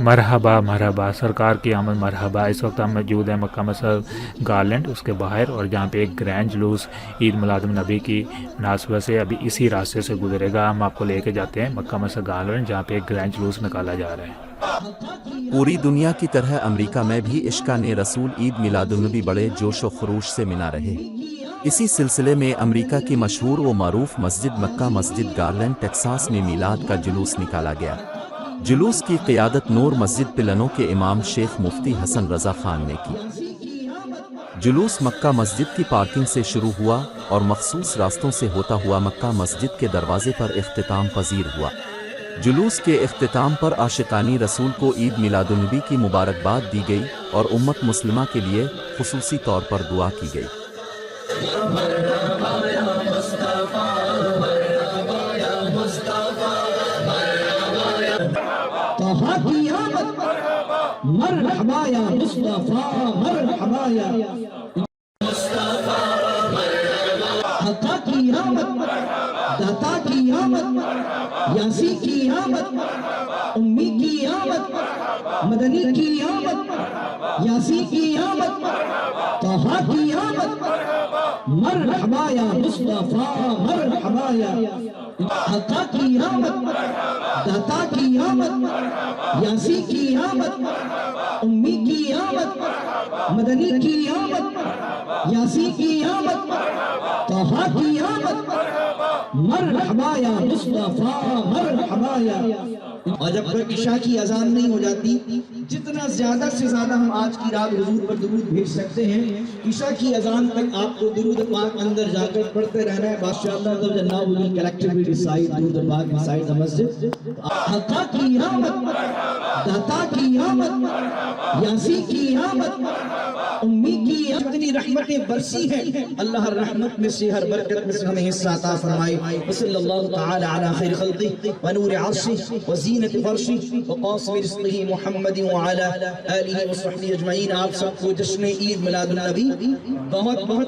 مرحبا مرحبا سرکار کی آمد مرحبا۔ اس وقت ہم موجود ہیں مکہ مسجد گارلینڈ اس کے باہر، اور جہاں پہ ایک گرینڈ جلوس عید میلاد النبی کی مناسبت سے ابھی اسی راستے سے گزرے گا۔ ہم آپ کو لے کے جاتے ہیں مکہ مسجد گارلینڈ، جہاں پہ ایک گرینڈ جلوس نکالا جا رہا ہے۔ پوری دنیا کی طرح امریکہ میں بھی عشقان رسول عید میلاد النبی بڑے جوش و خروش سے منا رہے۔ اسی سلسلے میں امریکہ کی مشہور و معروف مسجد مکہ مسجد گارلینڈ ٹیکساس میں میلاد کا جلوس نکالا گیا۔ جلوس کی قیادت نور مسجد پلنوں کے امام شیخ مفتی حسن رضا خان نے کی۔ جلوس مکہ مسجد کی پارکنگ سے شروع ہوا اور مخصوص راستوں سے ہوتا ہوا مکہ مسجد کے دروازے پر اختتام پذیر ہوا۔ جلوس کے اختتام پر عاشقانی رسول کو عید میلاد النبی کی مبارکباد دی گئی اور امت مسلمہ کے لیے خصوصی طور پر دعا کی گئی۔ مرحبا یا مصطفیٰ مرحبا یا عطا کی آمد، داتا کی آمد، یاسی کی آمد، امی کی آمد، مدنی کی آمد، یاسی کی آمد، طہا کی آمد، مرحبا یا مصطفیٰ مرحبا یا عطا کی آمد، داتا کی آمد، یاسی کی آمد، امی کی آمد، مدنی کی آمد، یاسی کی آمد، طہا کی آمد، مرحبا یا مصطفیٰ مرحبا یا۔ اور جب تک عشاء کی اذان نہیں ہو جاتی، جتنا زیادہ سے زیادہ ہم آج کی رات حضور پر درود بھیج سکتے ہیں، عشاء کی اذان تک آپ کو درود پاک اندر جا کر پڑھتے رہنا ہے۔ بادشاہ اللہ جل جلالہ will collectively recite درود پاک inside the masjid۔ عطا کی آمد، داتا کی آمد، یاسی کی آمد، امی کی جتنی رحمتیں برسی ہیں، اللہ ہر رحمت میں سے ہر برکت میں سے ہمیں حصہ عطا فرمائے۔ وصلی اللہ تعالی علی خیر خلقہ ونور عرشہ وزینت فرشہ وقاسم رزقہ محمد وعلی آلہ وصحبہ اجمعین۔ آپ سب کو جشن عید میلاد النبی بہت بہت